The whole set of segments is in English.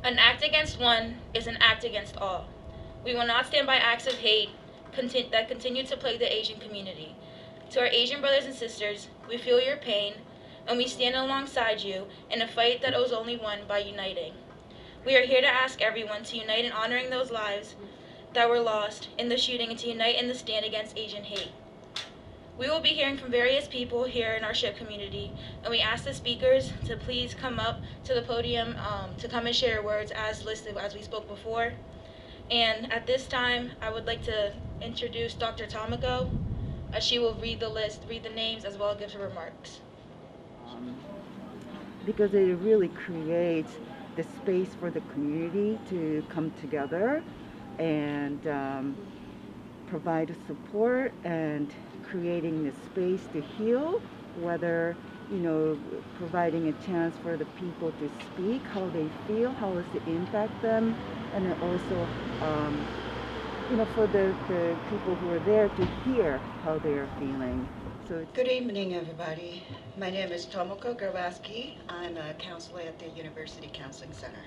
An act against one is an act against all. We will not stand by acts of hate that continue to plague the Asian community. To our Asian brothers and sisters, we feel your pain, and we stand alongside you in a fight that is only won by uniting. We are here to ask everyone to unite in honoring those lives that were lost in the shooting and to unite in the stand against Asian hate. We will be hearing from various people here in our SHIP community, and we ask the speakers to please come up to the podium to come and share words as listed as we spoke before. And at this time, I would like to introduce Dr. Tomiko, as she will read the names, as well as give her remarks. um, because it really creates the space for the community to come together and provide support and creating the space to heal, whether providing a chance for the people to speak how they feel, how does it impact them, and then also for the people who are there to hear how they are feeling. Good evening, everybody. My name is Tomoko Garwaski. I'm a counselor at the University Counseling Center.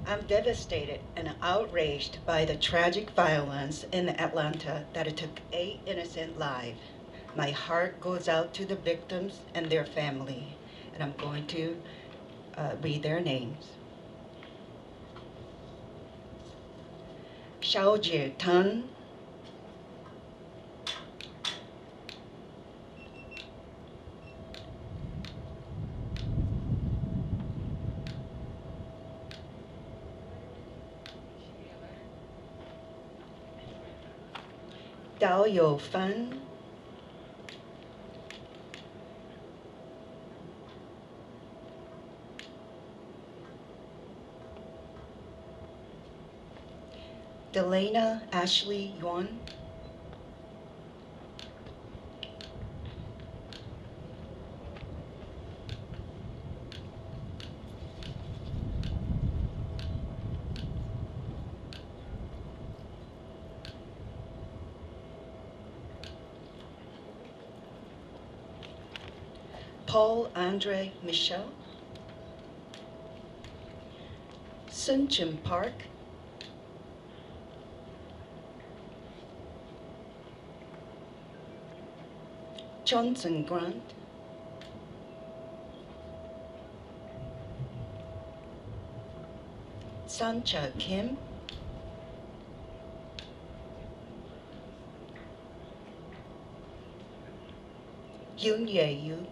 I'm devastated and outraged by the tragic violence in Atlanta that it took 8 innocent lives. My heart goes out to the victims and their family, and I'm going to read their names. Xiaojie Tan, Dao Yo Fan, Delana Ashley Yuan, Paul Andre Michel, Sun Chim Park, Johnson Grant, Sancha Kim, Yoon Ye Yu,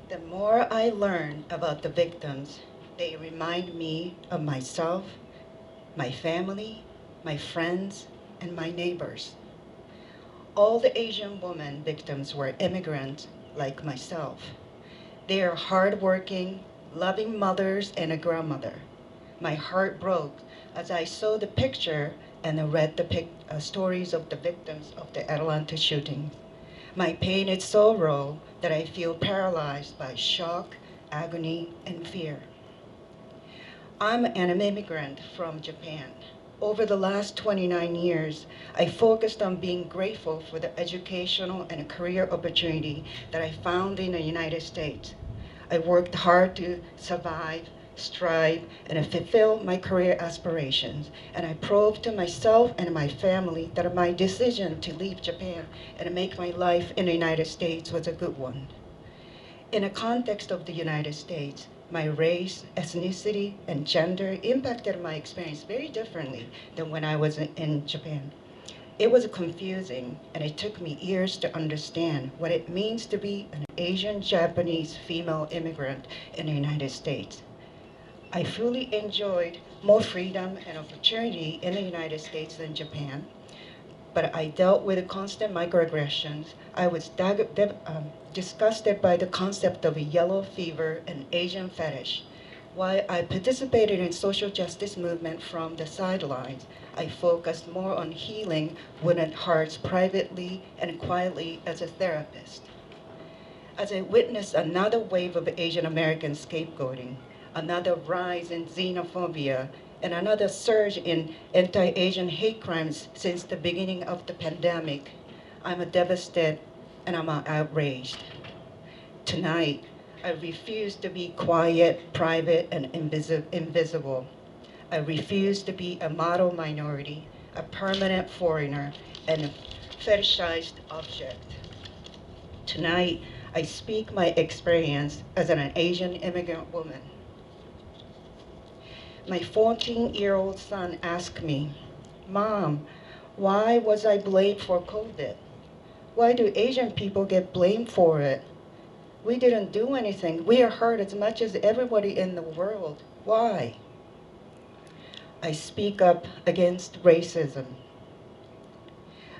The more I learn about the victims, they remind me of myself, my family, my friends, and my neighbors. All the Asian women victims were immigrants like myself. They are hardworking, loving mothers and a grandmother. My heart broke as I saw the picture and read the stories of the victims of the Atlanta shooting. My pain is so raw that I feel paralyzed by shock, agony, and fear. I'm an immigrant from Japan. Over the last 29 years, I focused on being grateful for the educational and career opportunity that I found in the United States. I worked hard to survive, strive, and fulfill my career aspirations. And I proved to myself and my family that my decision to leave Japan and make my life in the United States was a good one. In the context of the United States, my race, ethnicity, and gender impacted my experience very differently than when I was in Japan. It was confusing, and it took me years to understand what it means to be an Asian Japanese female immigrant in the United States. I fully enjoyed more freedom and opportunity in the United States than Japan, but I dealt with constant microaggressions. I was disgusted by the concept of a yellow fever and Asian fetish. While I participated in social justice movement from the sidelines, I focused more on healing wounded hearts privately and quietly as a therapist. As I witnessed another wave of Asian American scapegoating, another rise in xenophobia and another surge in anti-Asian hate crimes since the beginning of the pandemic. I'm devastated and I'm outraged. Tonight, I refuse to be quiet, private, and invisible. I refuse to be a model minority, a permanent foreigner, and a fetishized object. Tonight, I speak my experience as an Asian immigrant woman. My 14-year-old son asked me, "Mom, why was I blamed for COVID? Why do Asian people get blamed for it? We didn't do anything. We are hurt as much as everybody in the world. Why?" I speak up against racism.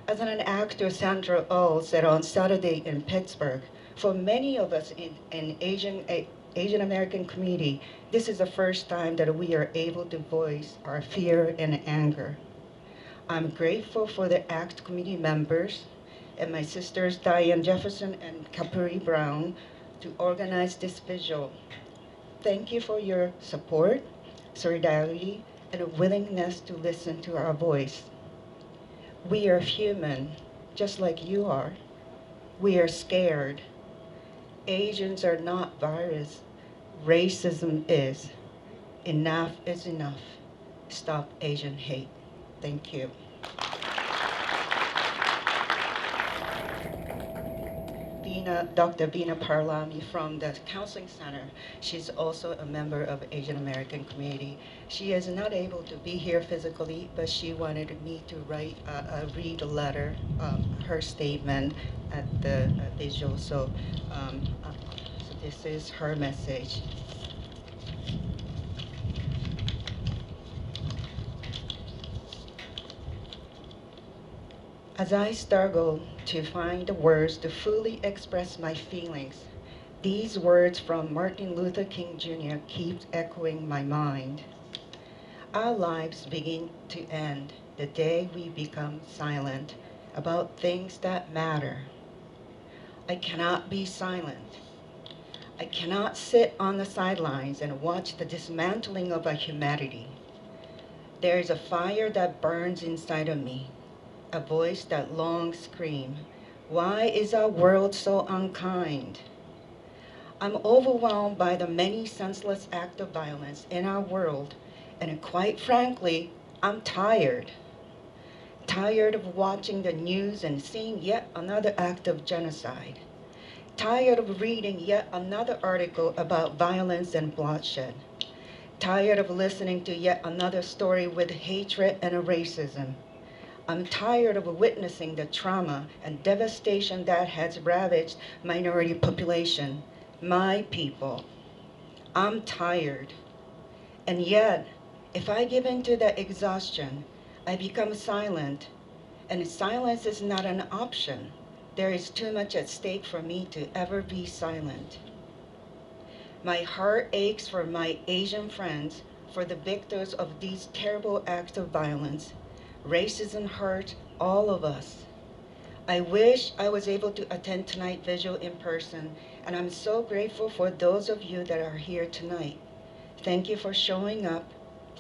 As an actor, Sandra Oh said on Saturday in Pittsburgh, for many of us in Asian American community, this is the first time that we are able to voice our fear and anger. I'm grateful for the ACT committee members and my sisters Diane Jefferson and Capri Brown to organize this vigil. Thank you for your support, solidarity, and a willingness to listen to our voice. We are human, just like you are. We are scared. Asians are not virus. Racism is. Enough is enough. Stop Asian hate. Thank you. Dr. Vina Parlami from the Counseling Center. She's also a member of Asian American community. She is not able to be here physically, but she wanted me to read a letter, her statement at the vigil. So this is her message. As I struggle to find the words to fully express my feelings, these words from Martin Luther King Jr. keep echoing my mind. Our lives begin to end the day we become silent about things that matter. I cannot be silent. I cannot sit on the sidelines and watch the dismantling of our humanity. There is a fire that burns inside of me, a voice that longs scream, "Why is our world so unkind?" I'm overwhelmed by the many senseless acts of violence in our world, and quite frankly, I'm tired. Tired of watching the news and seeing yet another act of genocide. Tired of reading yet another article about violence and bloodshed. Tired of listening to yet another story with hatred and racism. I'm tired of witnessing the trauma and devastation that has ravaged minority population, my people. I'm tired. And yet, if I give in to that exhaustion, I become silent. And silence is not an option. There is too much at stake for me to ever be silent. My heart aches for my Asian friends, for the victims of these terrible acts of violence. Racism hurts all of us. I wish I was able to attend tonight's vigil in person, and I'm so grateful for those of you that are here tonight. Thank you for showing up.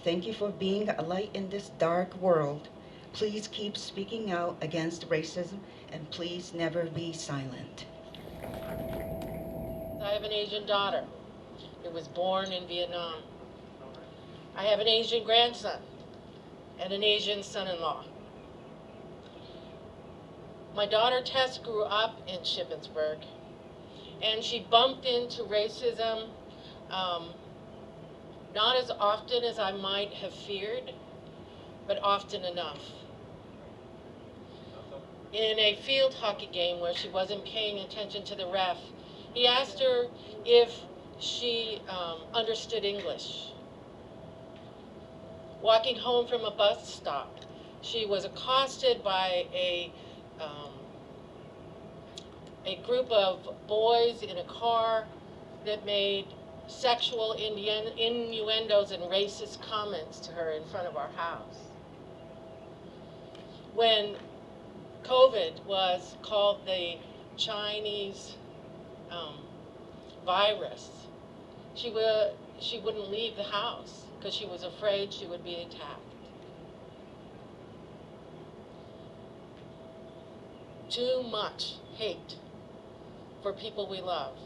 Thank you for being a light in this dark world. Please keep speaking out against racism, and please never be silent. I have an Asian daughter who was born in Vietnam. I have an Asian grandson and an Asian son-in-law. My daughter Tess grew up in Shippensburg, and she bumped into racism not as often as I might have feared, but often enough. In a field hockey game where she wasn't paying attention to the ref, he asked her if she understood English. Walking home from a bus stop, she was accosted by a group of boys in a car that made sexual innuendos and racist comments to her in front of our house. When COVID was called the Chinese virus, she wouldn't leave the house. because she was afraid she would be attacked. Too much hate for people we love.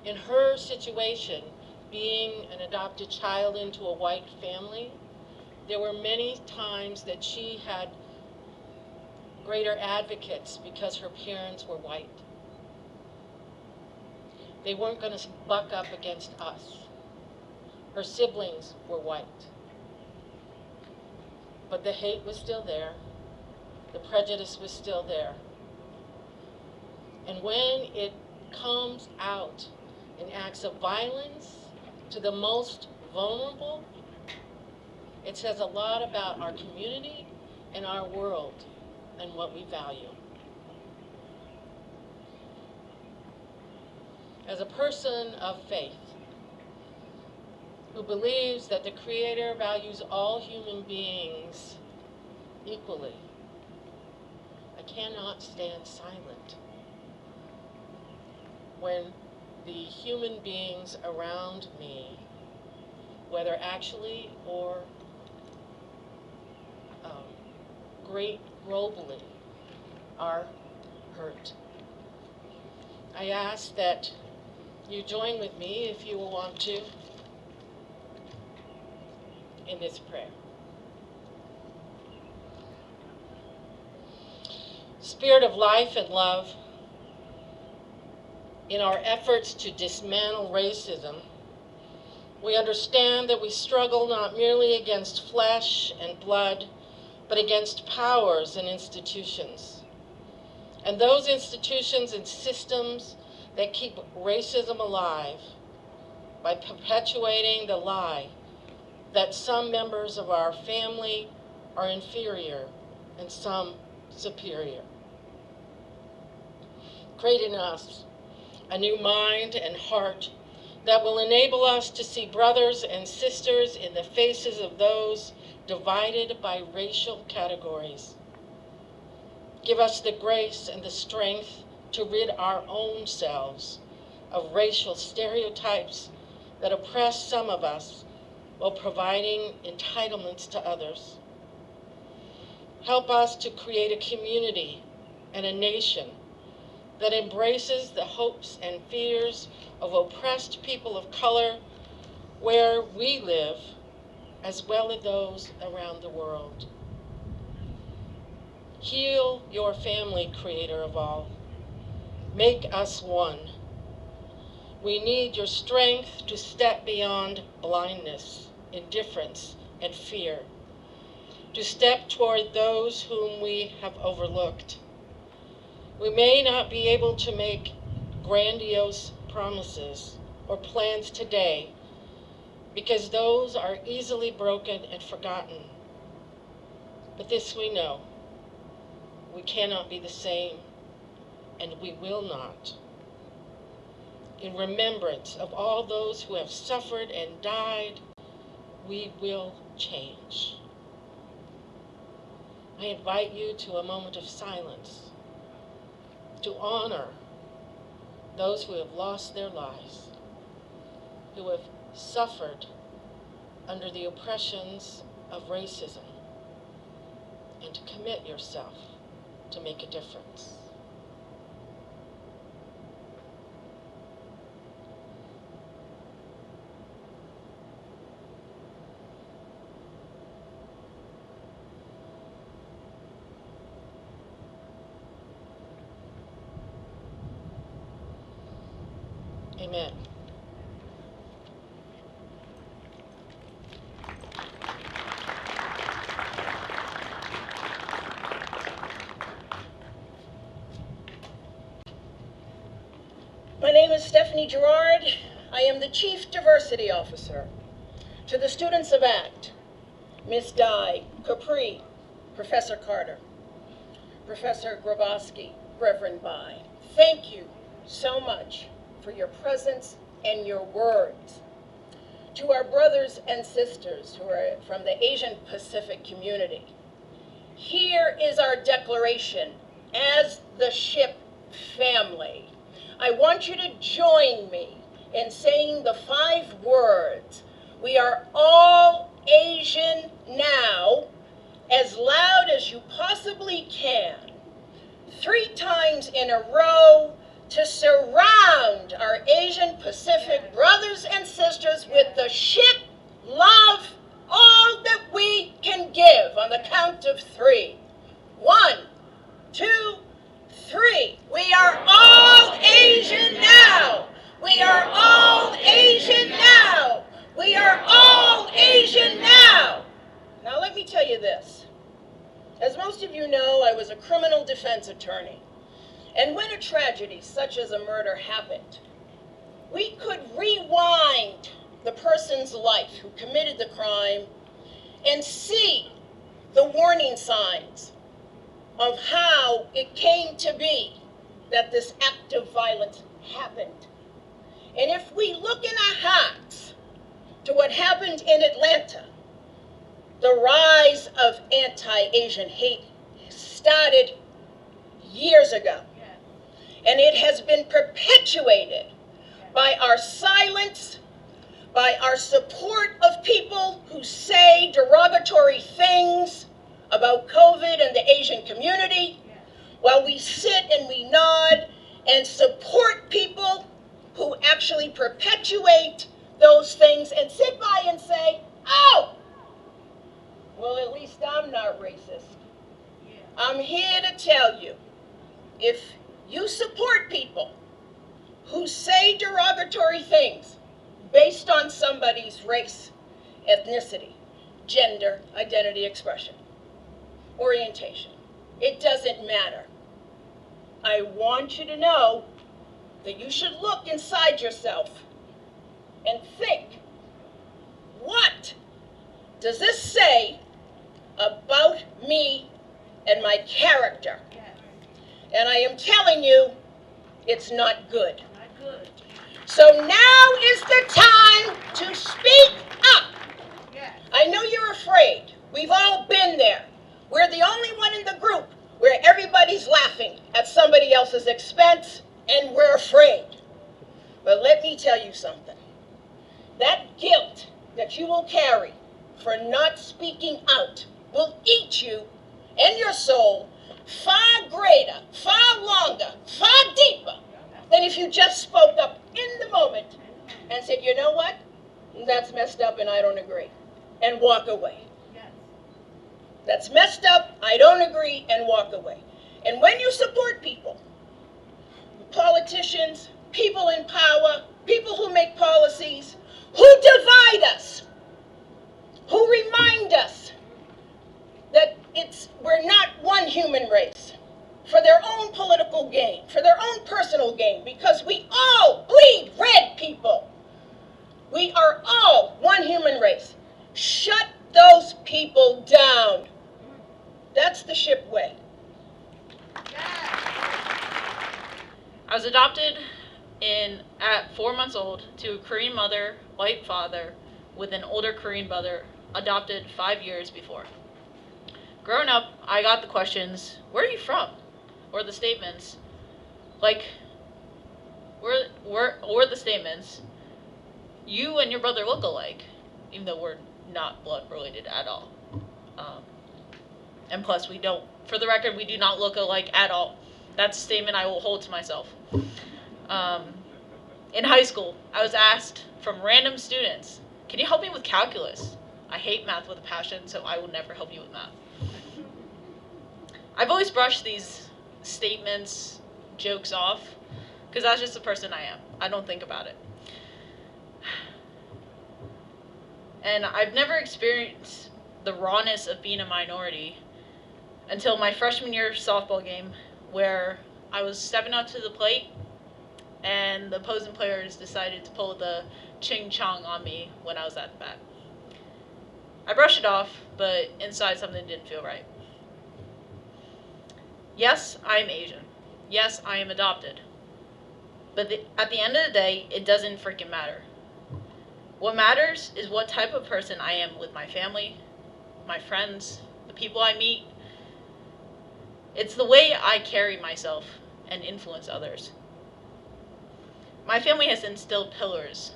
In her situation, being an adopted child into a white family, there were many times that she had greater advocates because her parents were white. They weren't going to buck up against us. Her siblings were white. But the hate was still there. The prejudice was still there. And when it comes out in acts of violence to the most vulnerable, it says a lot about our community and our world and what we value. As a person of faith who believes that the Creator values all human beings equally, I cannot stand silent when the human beings around me, whether actually or great globally, are hurt. I ask that you join with me, if you will want to, in this prayer. Spirit of life and love, in our efforts to dismantle racism, we understand that we struggle not merely against flesh and blood, but against powers and institutions. And those institutions and systems that keep racism alive by perpetuating the lie that some members of our family are inferior and some superior. Create in us a new mind and heart that will enable us to see brothers and sisters in the faces of those divided by racial categories. Give us the grace and the strength to rid our own selves of racial stereotypes that oppress some of us while providing entitlements to others. Help us to create a community and a nation that embraces the hopes and fears of oppressed people of color where we live, as well as those around the world. Heal your family, Creator of all. Make us one. We need your strength to step beyond blindness, indifference, and fear, to step toward those whom we have overlooked. We may not be able to make grandiose promises or plans today because those are easily broken and forgotten. But this we know. We cannot be the same, and we will not. In remembrance of all those who have suffered and died, we will change. I invite you to a moment of silence to honor those who have lost their lives, who have suffered under the oppressions of racism, and to commit yourself to make a difference. Amen. My name is Stephanie Gerard. I am the Chief Diversity Officer. To the students of ACT, Ms. Dye, Capri, Professor Carter, Professor Grabowski, Reverend Bai, thank you so much for your presence and your words. To our brothers and sisters who are from the Asian Pacific community, here is our declaration as the SHIP family. I want you to join me in saying the 5 words, "We are all Asian now," as loud as you possibly can, 3 times in a row, to surround our Asian Pacific brothers and sisters with the ship love, all that we can give, on the count of 3. 1, 2, 3. We are all Asian now. We are all Asian now. We are all Asian now. Now let me tell you this. As most of you know, I was a criminal defense attorney. And when a tragedy such as a murder happened, we could rewind the person's life who committed the crime and see the warning signs of how it came to be that this act of violence happened. And if we look in our hearts to what happened in Atlanta, the rise of anti-Asian hate started years ago. And it has been perpetuated by our silence, by our support of people who say derogatory things about COVID and the Asian community, while we sit and we nod and support people who actually perpetuate those things and sit by and say, "Oh, well, at least I'm not racist." I'm here to tell you, if you support people who say derogatory things based on somebody's race, ethnicity, gender, identity expression, orientation, it doesn't matter. I want you to know that you should look inside yourself and think, what does this say about me and my character? And I am telling you, it's not good. So now is the time to speak up. I know you're afraid. We've all been there. We're the only one in the group where everybody's laughing at somebody else's expense, and we're afraid. But let me tell you something. That guilt that you will carry for not speaking out will eat you and your soul far greater, far longer, far deeper than if you just spoke up in the moment and said, "You know what? That's messed up and I don't agree," and walk away. That's messed up, I don't agree, and walk away. And when you support people, politicians, people in power, people who make policies, who divide us, who remind us that we're not one human race, for their own political gain, for their own personal gain, because we all bleed red, people. We are all one human race. Shut those people down. That's the ship way. I was adopted at 4 months old to a Korean mother, white father, with an older Korean brother, adopted 5 years before. Growing up, I got the questions, "Where are you from?" Or the statements, like, or the statements, "You and your brother look alike," even though we're not blood related at all. And plus, for the record, we do not look alike at all. That's a statement I will hold to myself. In high school, I was asked from random students, "Can you help me with calculus? I hate math with a passion, so I will never help you with math." I've always brushed these statements, jokes off, because that's just the person I am. I don't think about it. And I've never experienced the rawness of being a minority until my freshman year softball game, where I was stepping up to the plate and the opposing players decided to pull the ching chong on me when I was at the bat. I brushed it off, but inside something didn't feel right. Yes, I am Asian. Yes, I am adopted. But at the end of the day, it doesn't freaking matter. What matters is what type of person I am with my family, my friends, the people I meet. It's the way I carry myself and influence others. My family has instilled pillars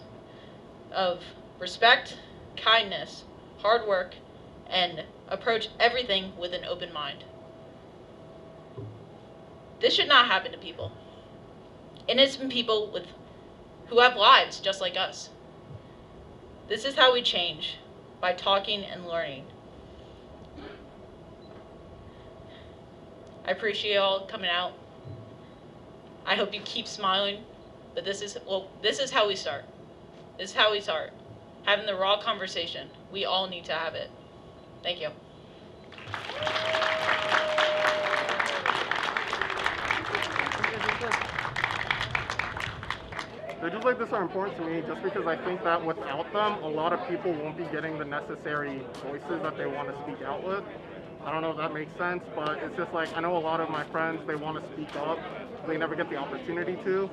of respect, kindness, hard work, and approach everything with an open mind. This should not happen to people. Innocent people who have lives just like us. This is how we change, by talking and learning. I appreciate you all coming out. I hope you keep smiling, but this is how we start. This is how we start. Having the raw conversation. We all need to have it. Thank you. Pages like this are important to me just because I think that without them, a lot of people won't be getting the necessary voices that they want to speak out with. I don't know if that makes sense, but it's just like, I know a lot of my friends, they want to speak up, they never get the opportunity to.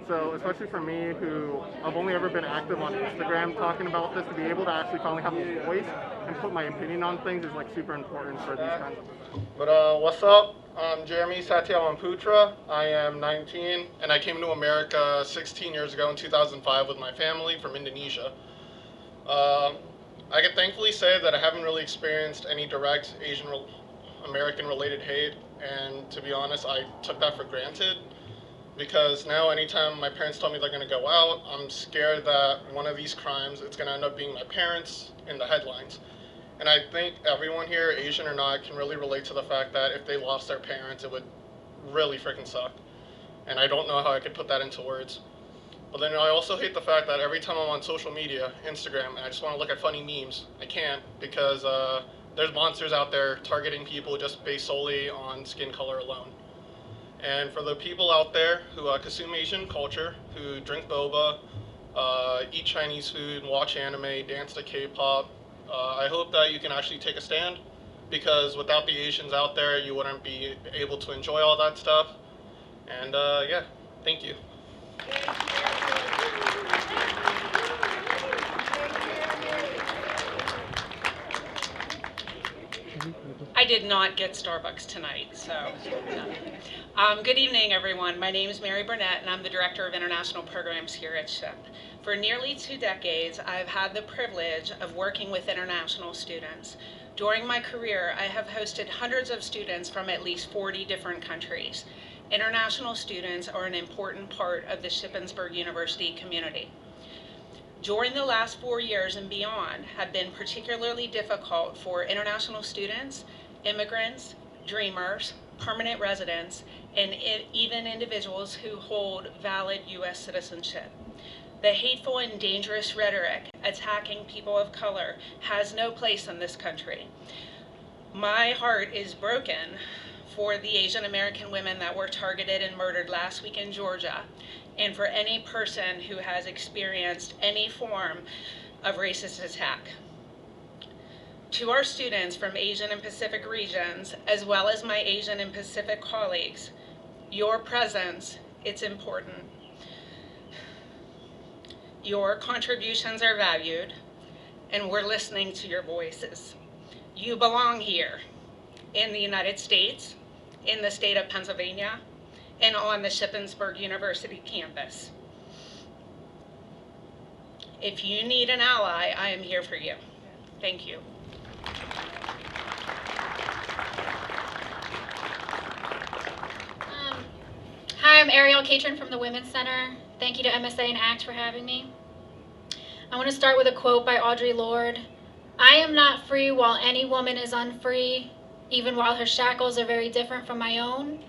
So especially for me, who I've only ever been active on Instagram talking about this, to be able to actually finally have a voice and put my opinion on things is like super important for these kinds of. But what's up? I'm Jeremy Satyawan-Putra. I am 19, and I came to America 16 years ago in 2005 with my family from Indonesia. I can thankfully say that I haven't really experienced any direct Asian American related hate, and to be honest, I took that for granted, because now anytime my parents tell me they're going to go out, I'm scared that one of these crimes, it's going to end up being my parents in the headlines. And I think everyone here, Asian or not, can really relate to the fact that if they lost their parents, it would really freaking suck. And I don't know how I could put that into words. But then I also hate the fact that every time I'm on social media, Instagram, and I just want to look at funny memes, I can't, because there's monsters out there targeting people just based solely on skin color alone. And for the people out there who consume Asian culture, who drink boba, eat Chinese food, watch anime, dance to K-pop, I hope that you can actually take a stand, because without the Asians out there, you wouldn't be able to enjoy all that stuff. And yeah, thank you. I did not get Starbucks tonight, so. Good evening, everyone. My name is Mary Burnett, and I'm the Director of International Programs here at SHIP. For nearly 2 decades, I've had the privilege of working with international students. During my career, I have hosted hundreds of students from at least 40 different countries. International students are an important part of the Shippensburg University community. During the last 4 years and beyond have been particularly difficult for international students, immigrants, dreamers, permanent residents, and even individuals who hold valid U.S. citizenship. The hateful and dangerous rhetoric attacking people of color has no place in this country. My heart is broken for the Asian American women that were targeted and murdered last week in Georgia, and for any person who has experienced any form of racist attack. To our students from Asian and Pacific regions, as well as my Asian and Pacific colleagues, your presence, it's important. Your contributions are valued, and we're listening to your voices. You belong here in the United States, in the state of Pennsylvania, and on the Shippensburg University campus. If you need an ally, I am here for you. Thank you. Hi, I'm Ariel Catron from the Women's Center. Thank you to MSA and ACT for having me. I want to start with a quote by Audre Lorde. "I am not free while any woman is unfree, even while her shackles are very different from my own."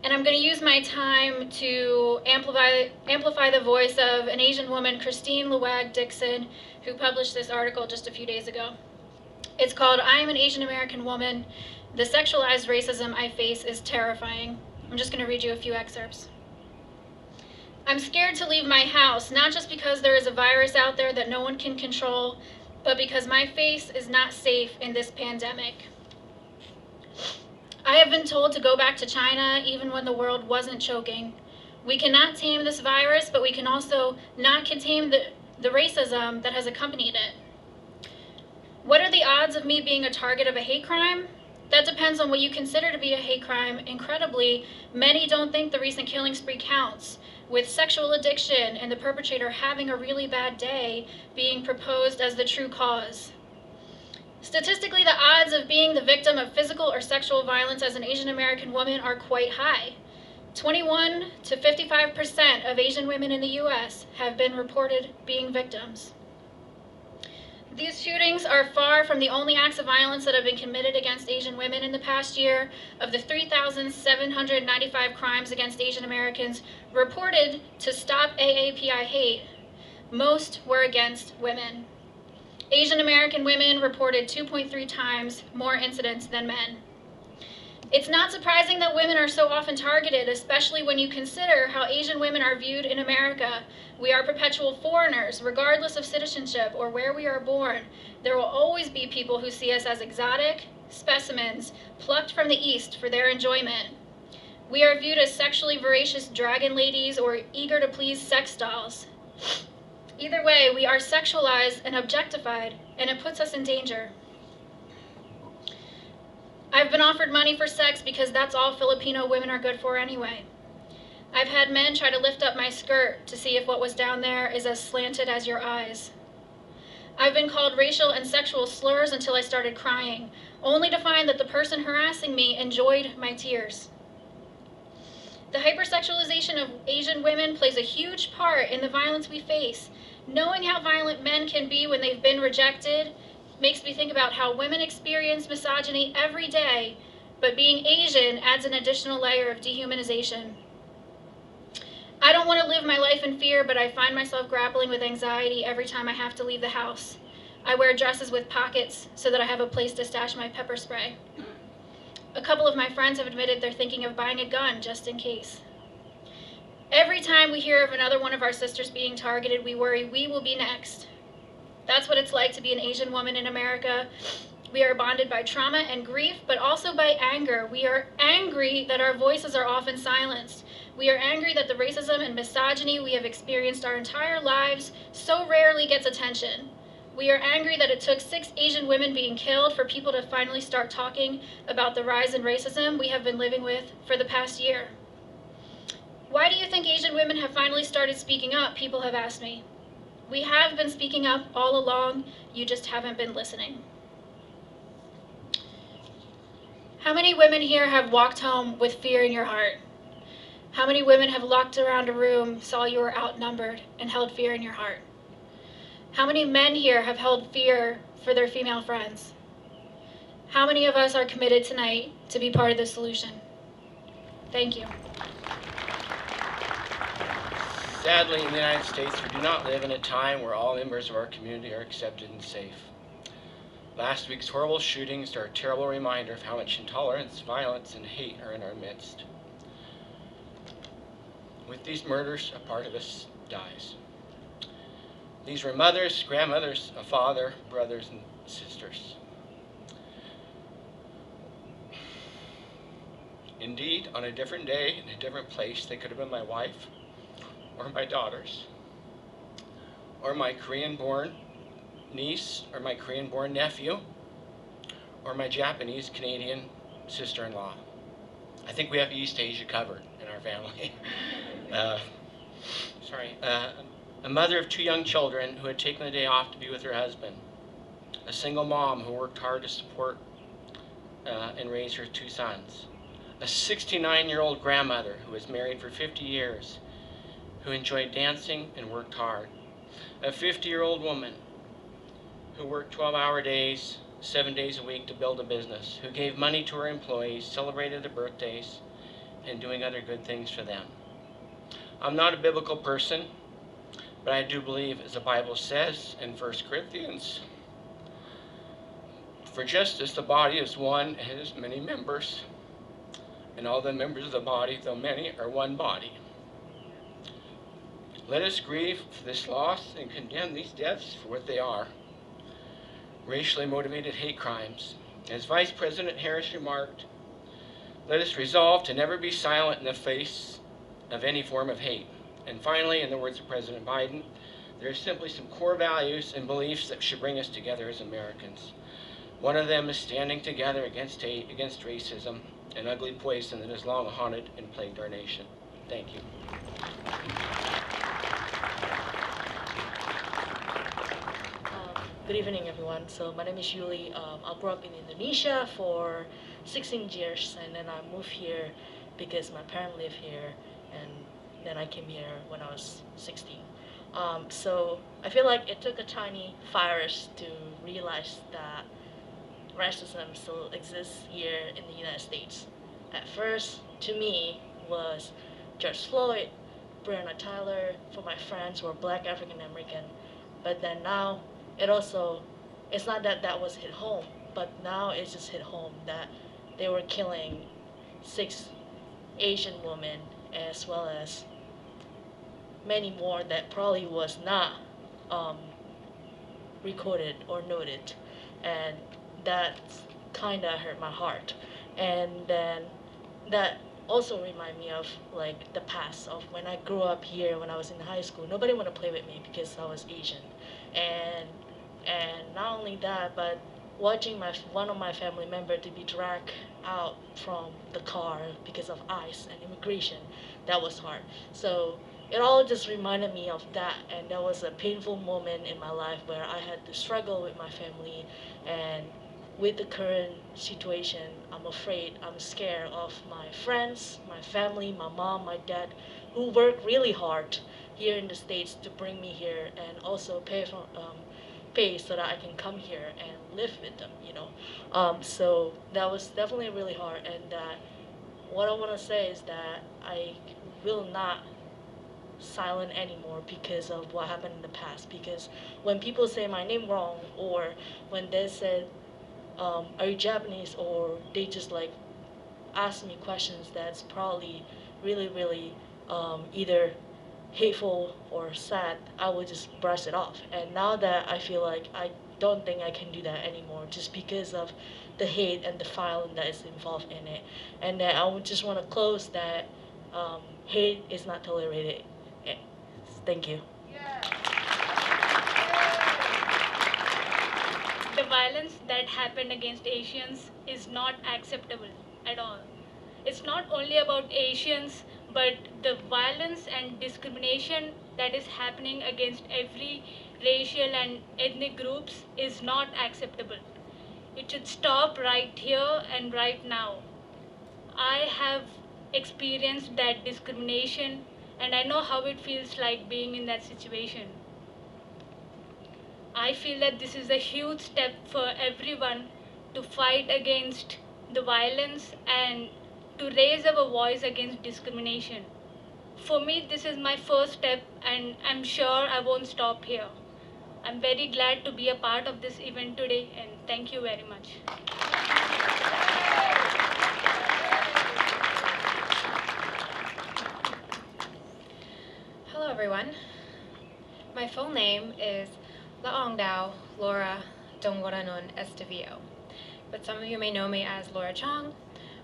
And I'm going to use my time to amplify the voice of an Asian woman, Christine Luwag Dixon, who published this article just a few days ago. It's called, "I am an Asian American woman. The sexualized racism I face is terrifying." I'm just going to read you a few excerpts. "I'm scared to leave my house, not just because there is a virus out there that no one can control, but because my face is not safe in this pandemic. I have been told to go back to China even when the world wasn't choking. We cannot tame this virus, but we can also not contain the racism that has accompanied it. What are the odds of me being a target of a hate crime? That depends on what you consider to be a hate crime. Incredibly, many don't think the recent killing spree counts, with sexual addiction and the perpetrator having a really bad day being proposed as the true cause. Statistically, the odds of being the victim of physical or sexual violence as an Asian American woman are quite high. 21 to 55% of Asian women in the U.S. have been reported being victims. These shootings are far from the only acts of violence that have been committed against Asian women in the past year. Of the 3,795 crimes against Asian Americans reported to Stop AAPI Hate, most were against women. Asian American women reported 2.3 times more incidents than men. It's not surprising that women are so often targeted, especially when you consider how Asian women are viewed in America. We are perpetual foreigners, regardless of citizenship or where we are born. There will always be people who see us as exotic specimens, plucked from the East for their enjoyment. We are viewed as sexually voracious dragon ladies or eager to please sex dolls. Either way, we are sexualized and objectified, and it puts us in danger. I've been offered money for sex because that's all Filipino women are good for anyway. I've had men try to lift up my skirt to see if what was down there is as slanted as your eyes. I've been called racial and sexual slurs until I started crying, only to find that the person harassing me enjoyed my tears. The hypersexualization of Asian women plays a huge part in the violence we face. Knowing how violent men can be when they've been rejected makes me think about how women experience misogyny every day, but being Asian adds an additional layer of dehumanization. I don't want to live my life in fear, but I find myself grappling with anxiety every time I have to leave the house. I wear dresses with pockets so that I have a place to stash my pepper spray. A couple of my friends have admitted they're thinking of buying a gun just in case. Every time we hear of another one of our sisters being targeted, we worry we will be next. That's what it's like to be an Asian woman in America. We are bonded by trauma and grief, but also by anger. We are angry that our voices are often silenced. We are angry that the racism and misogyny we have experienced our entire lives so rarely gets attention. We are angry that it took 6 Asian women being killed for people to finally start talking about the rise in racism we have been living with for the past year. Why do you think Asian women have finally started speaking up? People have asked me. We have been speaking up all along, you just haven't been listening. How many women here have walked home with fear in your heart? How many women have locked around a room, saw you were outnumbered, and held fear in your heart? How many men here have held fear for their female friends? How many of us are committed tonight to be part of the solution? Thank you. Sadly, in the United States, we do not live in a time where all members of our community are accepted and safe. Last week's horrible shootings are a terrible reminder of how much intolerance, violence, and hate are in our midst. With these murders, a part of us dies. These were mothers, grandmothers, a father, brothers, and sisters. Indeed, on a different day, in a different place, they could have been my wife, or my daughters, or my Korean-born niece, or my Korean-born nephew, or my Japanese-Canadian sister-in-law. I think we have East Asia covered in our family. A mother of 2 young children who had taken the day off to be with her husband. A single mom who worked hard to support and raise her 2 sons. A 69-year-old grandmother who was married for 50 years, who enjoyed dancing and worked hard. A 50-year-old woman who worked 12-hour days, 7 days a week to build a business, who gave money to her employees, celebrated their birthdays, and doing other good things for them. I'm not a biblical person, but I do believe, as the Bible says in 1 Corinthians, for just as the body is one and has many members, and all the members of the body, though many, are one body. Let us grieve for this loss and condemn these deaths for what they are, racially motivated hate crimes. As Vice President Harris remarked, let us resolve to never be silent in the face of any form of hate. And finally, in the words of President Biden, there are simply some core values and beliefs that should bring us together as Americans. One of them is standing together against hate, against racism, an ugly poison that has long haunted and plagued our nation. Thank you. Good evening, everyone. So my name is Yuli. I grew up in Indonesia for 16 years, and then I moved here because my parents live here, and then I came here when I was 16. So I feel like it took a tiny virus to realize that racism still exists here in the United States. At first, to me, was George Floyd, Breonna Taylor, for my friends who are Black African American. But then now, it's not that that was hit home, but now it's just hit home that they were killing 6 Asian women as well as many more that probably was not recorded or noted. And that kind of hurt my heart. And then that also remind me of like the past of when I grew up here when I was in high school. Nobody wanted to play with me because I was Asian. And not only that, but watching one of my family members to be dragged out from the car because of ICE and immigration, that was hard. So it all just reminded me of that, and that was a painful moment in my life where I had to struggle with my family. And with the current situation, I'm scared of my friends, my family, my mom, my dad, who work really hard here in the States to bring me here and also pay so that I can come here and live with them, you know. So that was definitely really hard, and what I want to say is that I will not silent anymore because of what happened in the past. Because when people say my name wrong, or when they said, are you Japanese, or they just like ask me questions that's probably really, really either hateful or sad, I would just brush it off. And now that I feel like I don't think I can do that anymore just because of the hate and the violence that is involved in it. And then I would just want to close that hate is not tolerated. Thank you. The violence that happened against Asians is not acceptable at all. It's not only about Asians, but the violence and discrimination that is happening against every racial and ethnic groups is not acceptable. It should stop right here and right now. I have experienced that discrimination, and I know how it feels like being in that situation. I feel that this is a huge step for everyone to fight against the violence and to raise our voice against discrimination. For me, this is my first step, and I'm sure I won't stop here. I'm very glad to be a part of this event today, and thank you very much. Hello everyone. My full name is Laong Dao Laura Dongworanon Estevillo, but some of you may know me as Laura Chong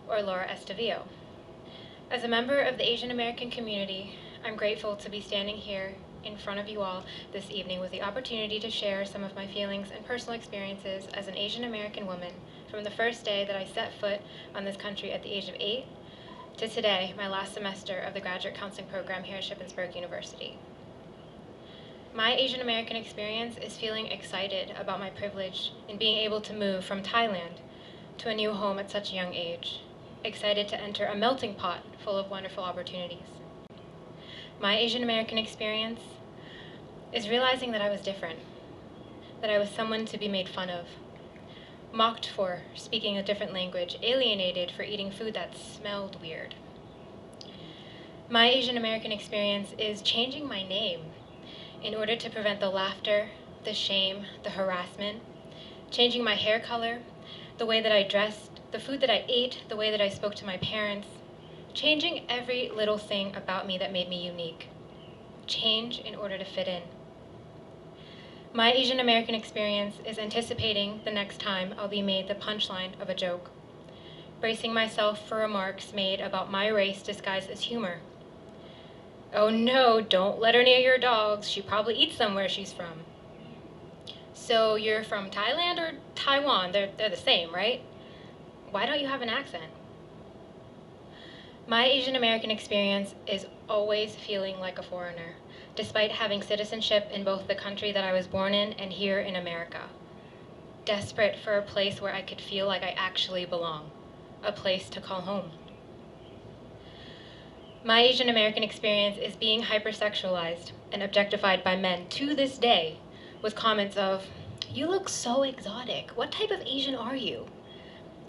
or Laura Estevillo. As a member of the Asian American community, I'm grateful to be standing here in front of you all this evening with the opportunity to share some of my feelings and personal experiences as an Asian American woman from the first day that I set foot on this country at the age of 8 to today, my last semester of the graduate counseling program here at Shippensburg University. My Asian American experience is feeling excited about my privilege in being able to move from Thailand to a new home at such a young age, excited to enter a melting pot full of wonderful opportunities. My Asian American experience is realizing that I was different, that I was someone to be made fun of, mocked for speaking a different language, alienated for eating food that smelled weird. My Asian American experience is changing my name in order to prevent the laughter, the shame, the harassment, changing my hair color, the way that I dressed, the food that I ate, the way that I spoke to my parents, changing every little thing about me that made me unique. Change in order to fit in. My Asian American experience is anticipating the next time I'll be made the punchline of a joke, bracing myself for remarks made about my race disguised as humor. Oh no, don't let her near your dogs. She probably eats them where she's from. So you're from Thailand or Taiwan? They're the same, right? Why don't you have an accent? My Asian American experience is always feeling like a foreigner, despite having citizenship in both the country that I was born in and here in America. Desperate for a place where I could feel like I actually belong, a place to call home. My Asian American experience is being hypersexualized and objectified by men to this day, with comments of, "You look so exotic. What type of Asian are you?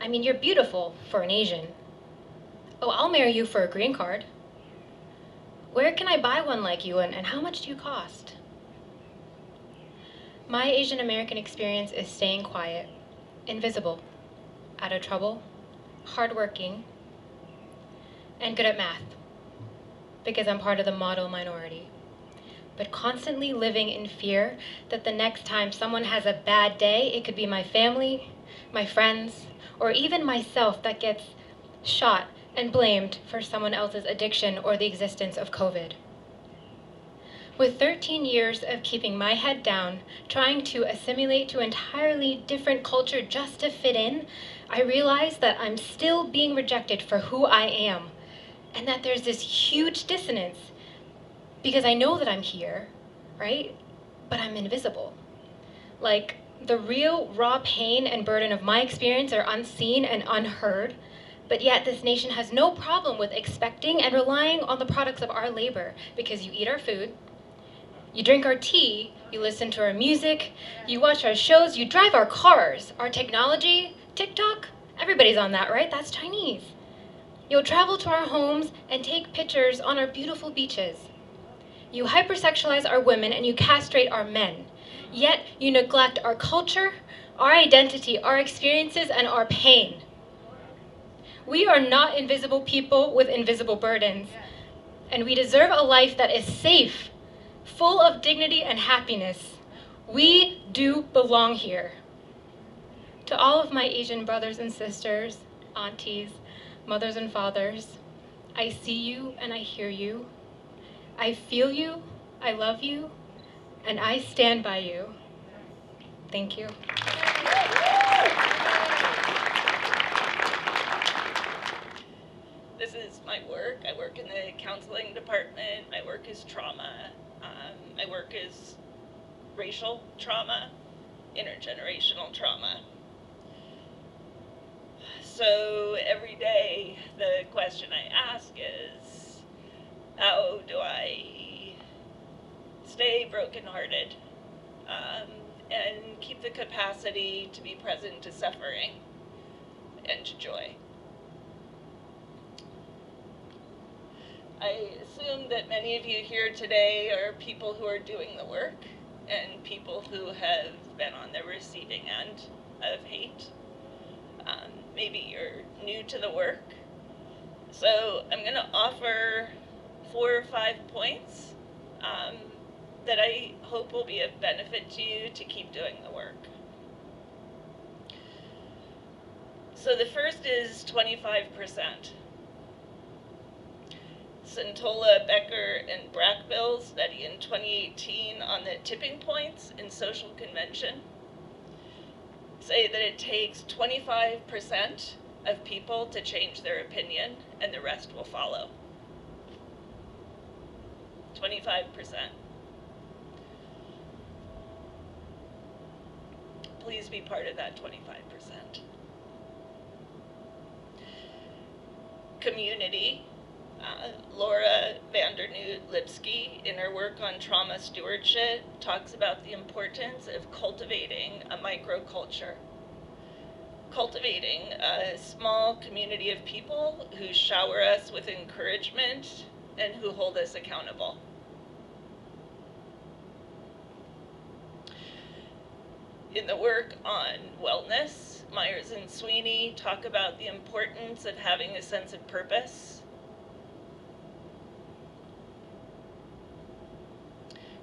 I mean, you're beautiful for an Asian. Oh, I'll marry you for a green card. Where can I buy one like you, and how much do you cost?" My Asian American experience is staying quiet, invisible, out of trouble, hardworking, and good at math, because I'm part of the model minority, but constantly living in fear that the next time someone has a bad day, it could be my family, my friends, or even myself that gets shot and blamed for someone else's addiction or the existence of COVID. With 13 years of keeping my head down, trying to assimilate to an entirely different culture just to fit in, I realized that I'm still being rejected for who I am, and that there's this huge dissonance because I know that I'm here, right? But I'm invisible. Like, the real raw pain and burden of my experience are unseen and unheard, but yet this nation has no problem with expecting and relying on the products of our labor because you eat our food, you drink our tea, you listen to our music, you watch our shows, you drive our cars, our technology, TikTok, everybody's on that, right? That's Chinese. You'll travel to our homes and take pictures on our beautiful beaches. You hypersexualize our women and you castrate our men. Yet you neglect our culture, our identity, our experiences, and our pain. We are not invisible people with invisible burdens, and we deserve a life that is safe, full of dignity and happiness. We do belong here. To all of my Asian brothers and sisters, aunties, mothers and fathers, I see you and I hear you. I feel you, I love you, and I stand by you. Thank you. This is my work. I work in the counseling department. My work is trauma. My work is racial trauma, intergenerational trauma. So every day the question I ask is, how do I stay brokenhearted and keep the capacity to be present to suffering and to joy? I assume that many of you here today are people who are doing the work and people who have been on the receiving end of hate. Maybe you're new to the work. So I'm going to offer 4 or 5 points that I hope will be of benefit to you to keep doing the work. So the first is 25%. Santola, Becker, and Brackbill study in 2018 on the tipping points in social convention say that it takes 25% of people to change their opinion and the rest will follow. 25%. Please be part of that 25%. Community. Laura Vandernoot-Lipsky, in her work on trauma stewardship, talks about the importance of cultivating a microculture. Cultivating a small community of people who shower us with encouragement and who hold us accountable. In the work on wellness, Myers and Sweeney talk about the importance of having a sense of purpose.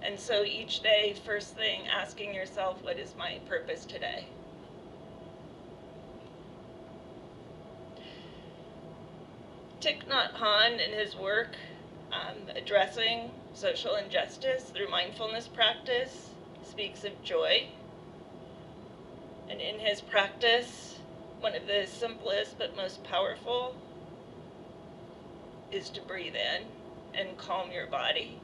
And so each day, first thing, asking yourself, what is my purpose today? Thich Nhat Hanh, in his work addressing social injustice through mindfulness practice, speaks of joy And in his practice, one of the simplest but most powerful is to breathe in and calm your body,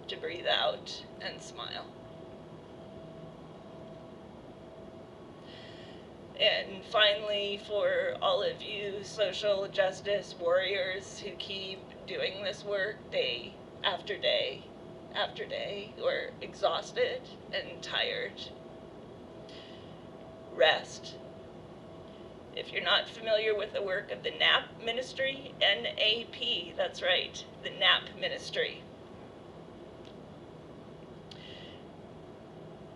to breathe out and smile. And finally, for all of you social justice warriors who keep doing this work day after day after day, who are exhausted and tired, rest. If you're not familiar with the work of the NAP ministry, N-A-P, that's right, the NAP ministry.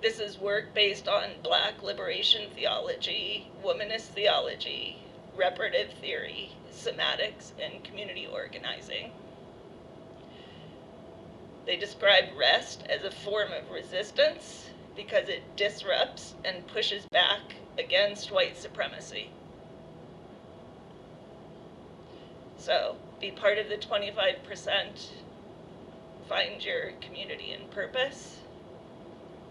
This is work based on Black liberation theology, womanist theology, reparative theory, somatics, and community organizing. They describe rest as a form of resistance because it disrupts and pushes back against white supremacy. So be part of the 25%, find your community and purpose,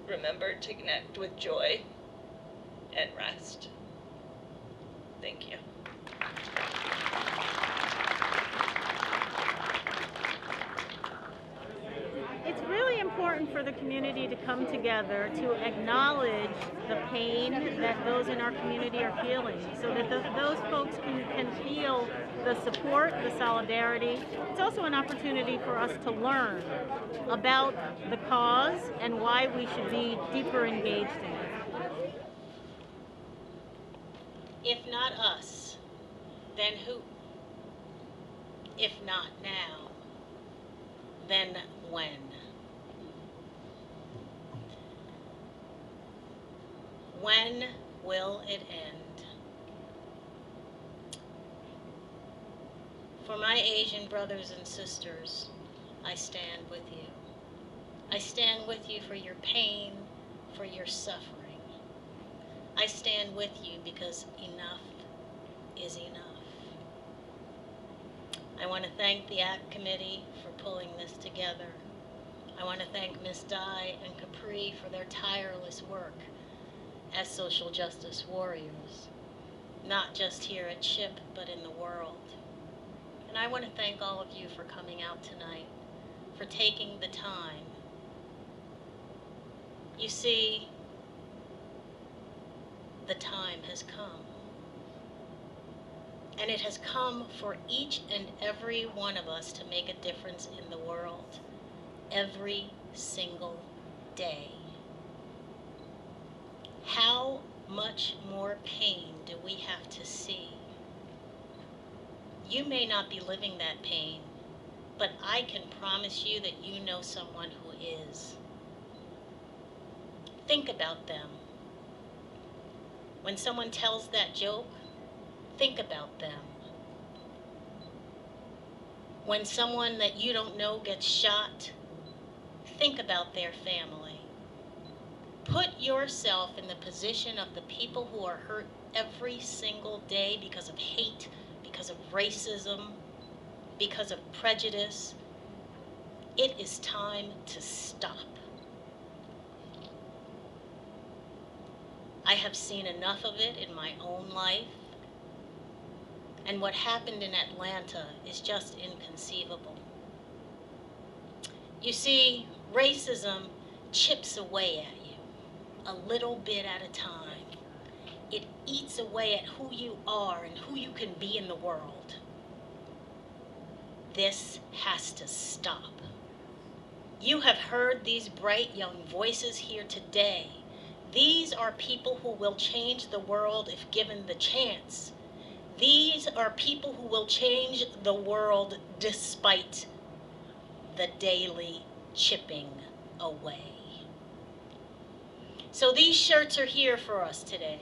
remember to connect with joy, and rest. Thank you. It's really important for the community to come together to acknowledge the pain that those in our community are feeling, so that those folks can feel the support, the solidarity. It's also an opportunity for us to learn about the cause and why we should be deeper engaged in it. If not us, then who? If not now, then when? When will it end? For my Asian brothers and sisters, I stand with you. I stand with you for your pain, for your suffering. I stand with you because enough is enough. I want to thank the ACT committee for pulling this together. I want to thank Ms. Dye and Capri for their tireless work as social justice warriors, not just here at SHIP, but in the world. And I want to thank all of you for coming out tonight, for taking the time. You see, the time has come. And it has come for each and every one of us to make a difference in the world, every single day. How much more pain do we have to see? You may not be living that pain, but I can promise you that you know someone who is. Think about them. When someone tells that joke, think about them. When someone that you don't know gets shot, think about their family. Put yourself in the position of the people who are hurt every single day because of hate, because of racism, because of prejudice. It is time to stop. I have seen enough of it in my own life. And what happened in Atlanta is just inconceivable. You see, racism chips away at you, a little bit at a time. It eats away at who you are and who you can be in the world. This has to stop. You have heard these bright young voices here today. These are people who will change the world if given the chance. These are people who will change the world despite the daily chipping away. So these shirts are here for us today.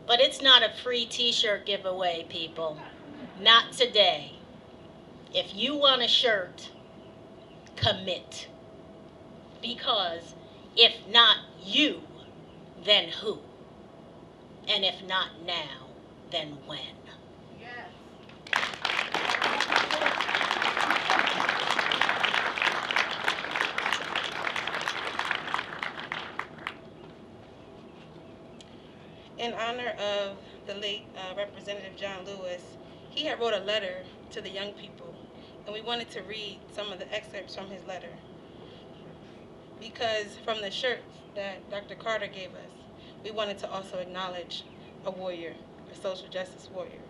But it's not a free t-shirt giveaway, people. Not today. If you want a shirt, commit. Because if not you, then who? And if not now, then when? Yes. In honor of the late Representative John Lewis, he had wrote a letter to the young people, and we wanted to read some of the excerpts from his letter. Because from the shirts that Dr. Carter gave us, we wanted to also acknowledge a warrior, a social justice warrior.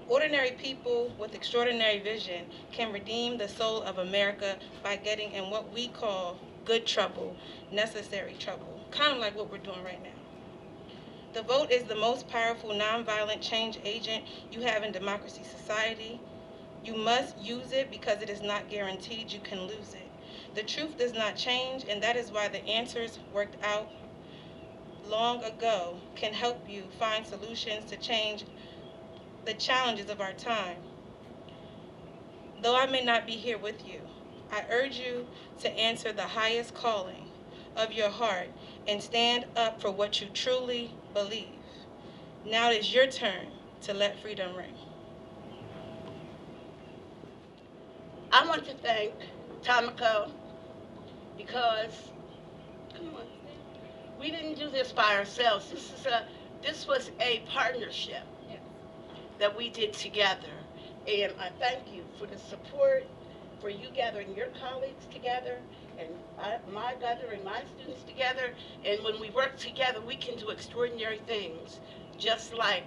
Ordinary people with extraordinary vision can redeem the soul of America by getting in what we call good trouble, necessary trouble, kind of like what we're doing right now. The vote is the most powerful nonviolent change agent you have in democracy society. You must use it because it is not guaranteed you can lose it. The truth does not change, and that is why the answers worked out long ago can help you find solutions to change the challenges of our time. Though I may not be here with you, I urge you to answer the highest calling of your heart and stand up for what you truly believe. Now it is your turn to let freedom ring. I want to thank Tomiko because, come on, we didn't do this by ourselves. This was a partnership that we did together. And I thank you for the support, for you gathering your colleagues together, and my gathering my students together. And when we work together, we can do extraordinary things, just like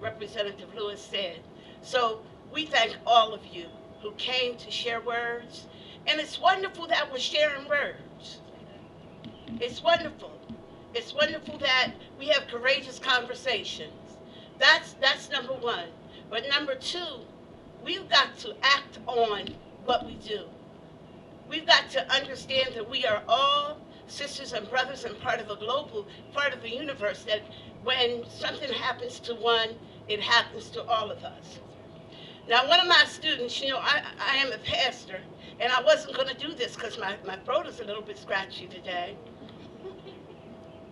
Representative Lewis said. So we thank all of you who came to share words. And it's wonderful that we're sharing words. It's wonderful. It's wonderful that we have courageous conversations. That's number one. But number two, we've got to act on what we do. We've got to understand that we are all sisters and brothers and part of a global, part of the universe, that when something happens to one, it happens to all of us. Now, one of my students, I am a pastor, and I wasn't going to do this because my throat is a little bit scratchy today.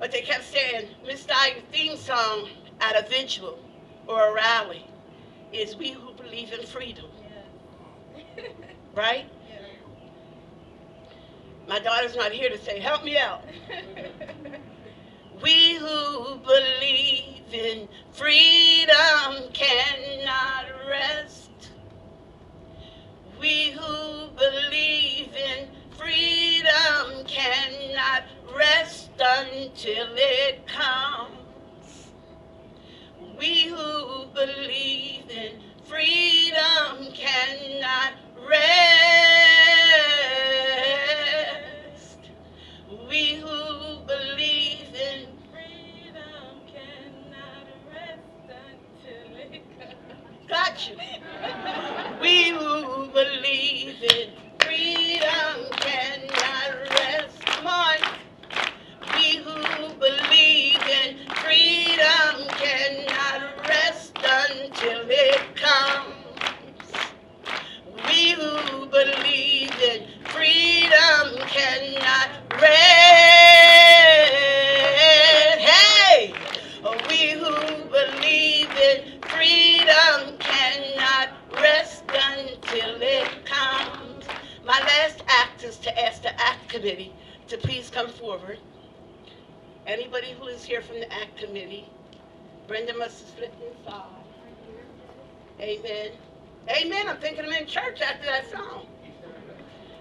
But they kept saying, Miss Dye, your theme song at a vigil or a rally is "We Who Believe in Freedom." Yeah. Right? Yeah. My daughter's not here to say, help me out. We who believe in freedom cannot rest. We who believe in freedom cannot rest until it comes. We who believe in freedom cannot rest. We who believe in freedom cannot rest until it comes. Got you. We who believe in freedom cannot rest. Come on. We who believe in freedom cannot rest until it comes. We who believe in freedom cannot rest. Hey! We who believe in freedom cannot rest until it comes. My last act is to ask the ACT committee to please come forward. Anybody who is here from the ACT committee, Brenda must have slipped inside. Amen. Amen. I'm thinking I'm in church after that song.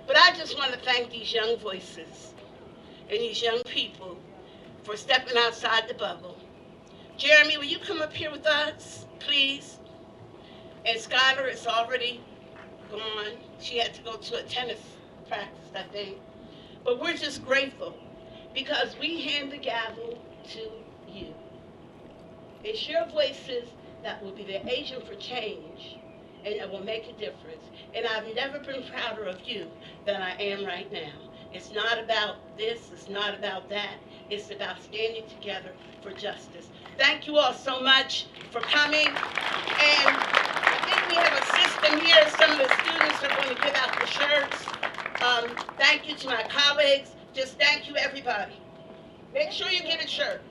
But I just want to thank these young voices and these young people for stepping outside the bubble. Jeremy, will you come up here with us, please? And Skylar is already gone. She had to go to a tennis practice, I think. But we're just grateful because we hand the gavel to you. It's your voices that will be the agent for change and that will make a difference. And I've never been prouder of you than I am right now. It's not about this, it's not about that. It's about standing together for justice. Thank you all so much for coming. And I think we have a system here. Some of the students are going to give out the shirts. Thank you to my colleagues. Just thank you, everybody. Make sure you get a shirt.